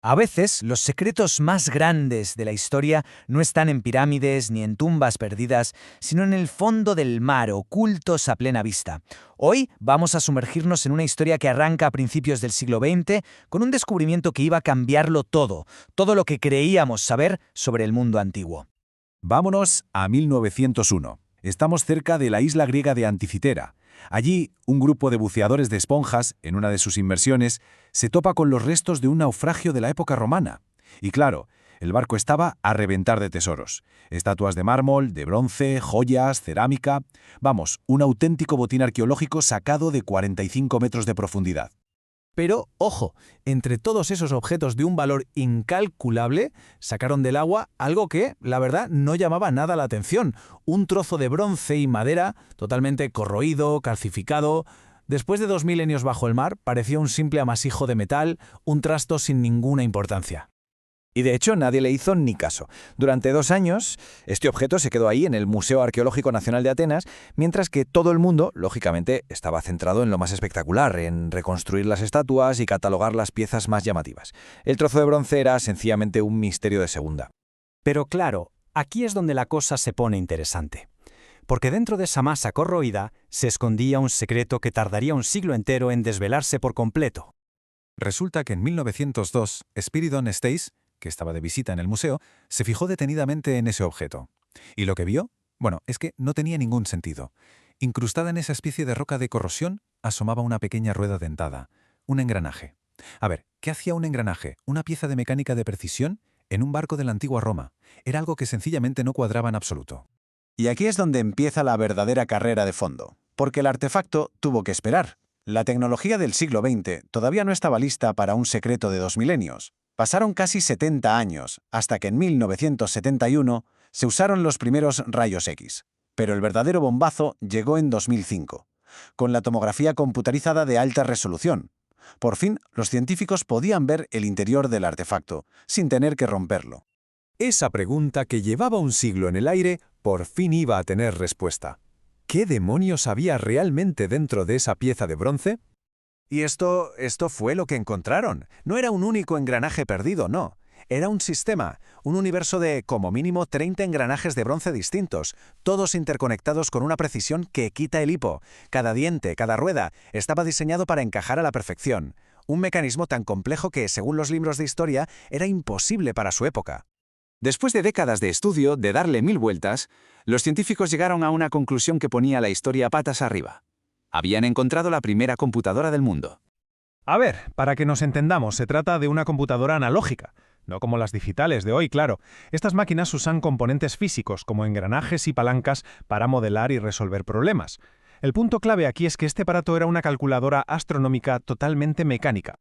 A veces, los secretos más grandes de la historia no están en pirámides ni en tumbas perdidas, sino en el fondo del mar, ocultos a plena vista. Hoy vamos a sumergirnos en una historia que arranca a principios del siglo XX con un descubrimiento que iba a cambiarlo todo lo que creíamos saber sobre el mundo antiguo. Vámonos a 1901. Estamos cerca de la isla griega de Anticitera. Allí, un grupo de buceadores de esponjas, en una de sus inmersiones, se topa con los restos de un naufragio de la época romana. Y claro, el barco estaba a reventar de tesoros. Estatuas de mármol, de bronce, joyas, cerámica. Vamos, un auténtico botín arqueológico sacado de 45 metros de profundidad. Pero, ojo, entre todos esos objetos de un valor incalculable, sacaron del agua algo que, la verdad, no llamaba nada la atención. Un trozo de bronce y madera totalmente corroído, calcificado. Después de 2 milenios bajo el mar, parecía un simple amasijo de metal, un trasto sin ninguna importancia. Y de hecho nadie le hizo ni caso. Durante 2 años, este objeto se quedó ahí en el Museo Arqueológico Nacional de Atenas, mientras que todo el mundo, lógicamente, estaba centrado en lo más espectacular, en reconstruir las estatuas y catalogar las piezas más llamativas. El trozo de bronce era sencillamente un misterio de segunda. Pero claro, aquí es donde la cosa se pone interesante. Porque dentro de esa masa corroída se escondía un secreto que tardaría un siglo entero en desvelarse por completo. Resulta que en 1902, Spiridon Stace, que estaba de visita en el museo, se fijó detenidamente en ese objeto. ¿Y lo que vio? Bueno, es que no tenía ningún sentido. Incrustada en esa especie de roca de corrosión, asomaba una pequeña rueda dentada, un engranaje. A ver, ¿qué hacía un engranaje? ¿Una pieza de mecánica de precisión? En un barco de la antigua Roma. Era algo que sencillamente no cuadraba en absoluto. Y aquí es donde empieza la verdadera carrera de fondo, porque el artefacto tuvo que esperar. La tecnología del siglo XX todavía no estaba lista para un secreto de 2 milenios. Pasaron casi 70 años, hasta que en 1971 se usaron los primeros rayos X. Pero el verdadero bombazo llegó en 2005, con la tomografía computarizada de alta resolución. Por fin, los científicos podían ver el interior del artefacto, sin tener que romperlo. Esa pregunta que llevaba un siglo en el aire, por fin iba a tener respuesta. ¿Qué demonios había realmente dentro de esa pieza de bronce? Y esto fue lo que encontraron. No era un único engranaje perdido, no. Era un sistema, un universo de, como mínimo, 30 engranajes de bronce distintos, todos interconectados con una precisión que quita el hipo. Cada diente, cada rueda, estaba diseñado para encajar a la perfección. Un mecanismo tan complejo que, según los libros de historia, era imposible para su época. Después de décadas de estudio, de darle 1000 vueltas, los científicos llegaron a una conclusión que ponía la historia patas arriba. Habían encontrado la primera computadora del mundo. A ver, para que nos entendamos, se trata de una computadora analógica, no como las digitales de hoy, claro. Estas máquinas usan componentes físicos, como engranajes y palancas, para modelar y resolver problemas. El punto clave aquí es que este aparato era una calculadora astronómica totalmente mecánica.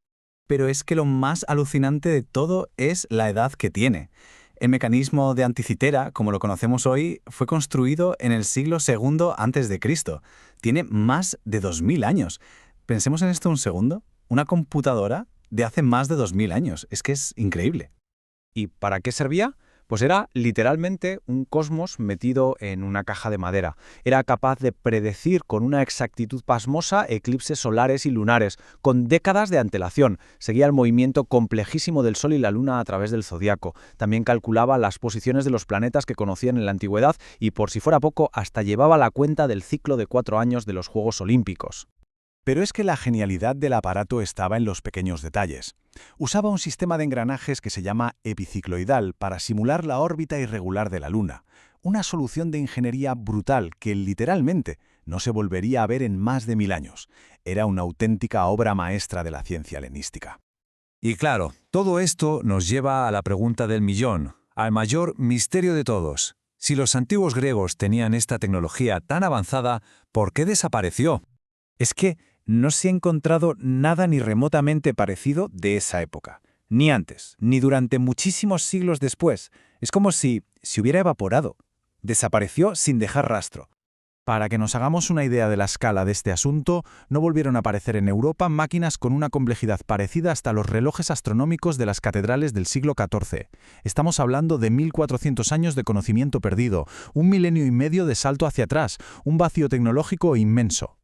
Pero es que lo más alucinante de todo es la edad que tiene. El mecanismo de Anticitera, como lo conocemos hoy, fue construido en el siglo II a.C. Tiene más de 2000 años. Pensemos en esto un segundo. Una computadora de hace más de 2000 años. Es que es increíble. ¿Y para qué servía? Pues era literalmente un cosmos metido en una caja de madera. Era capaz de predecir con una exactitud pasmosa eclipses solares y lunares, con décadas de antelación. Seguía el movimiento complejísimo del Sol y la Luna a través del zodiaco. También calculaba las posiciones de los planetas que conocían en la antigüedad y, por si fuera poco, hasta llevaba la cuenta del ciclo de 4 años de los Juegos Olímpicos. Pero es que la genialidad del aparato estaba en los pequeños detalles. Usaba un sistema de engranajes que se llama epicicloidal para simular la órbita irregular de la Luna, una solución de ingeniería brutal que literalmente no se volvería a ver en más de 1000 años. Era una auténtica obra maestra de la ciencia helenística. Y claro, todo esto nos lleva a la pregunta del millón, al mayor misterio de todos. Si los antiguos griegos tenían esta tecnología tan avanzada, ¿por qué desapareció? Es que no se ha encontrado nada ni remotamente parecido de esa época. Ni antes, ni durante muchísimos siglos después. Es como si se hubiera evaporado. Desapareció sin dejar rastro. Para que nos hagamos una idea de la escala de este asunto, no volvieron a aparecer en Europa máquinas con una complejidad parecida hasta los relojes astronómicos de las catedrales del siglo XIV. Estamos hablando de 1400 años de conocimiento perdido, 1 milenio y medio de salto hacia atrás, un vacío tecnológico inmenso.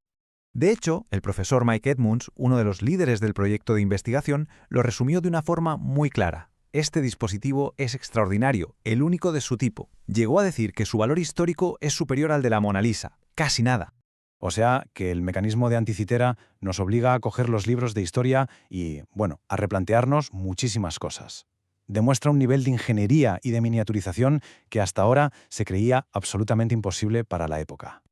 De hecho, el profesor Mike Edmunds, uno de los líderes del proyecto de investigación, lo resumió de una forma muy clara. Este dispositivo es extraordinario, el único de su tipo. Llegó a decir que su valor histórico es superior al de la Mona Lisa. Casi nada. O sea, que el mecanismo de Anticitera nos obliga a coger los libros de historia y, bueno, a replantearnos muchísimas cosas. Demuestra un nivel de ingeniería y de miniaturización que hasta ahora se creía absolutamente imposible para la época.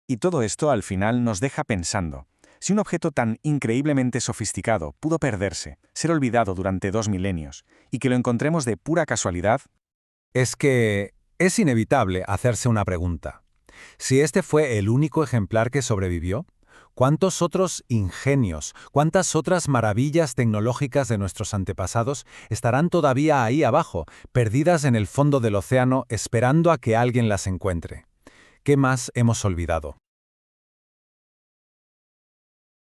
Y todo esto al final nos deja pensando. Si un objeto tan increíblemente sofisticado pudo perderse, ser olvidado durante 2 milenios, y que lo encontremos de pura casualidad, Es que es inevitable hacerse una pregunta. Si este fue el único ejemplar que sobrevivió, ¿cuántos otros ingenios, cuántas otras maravillas tecnológicas de nuestros antepasados estarán todavía ahí abajo, perdidas en el fondo del océano, esperando a que alguien las encuentre? ¿Qué más hemos olvidado?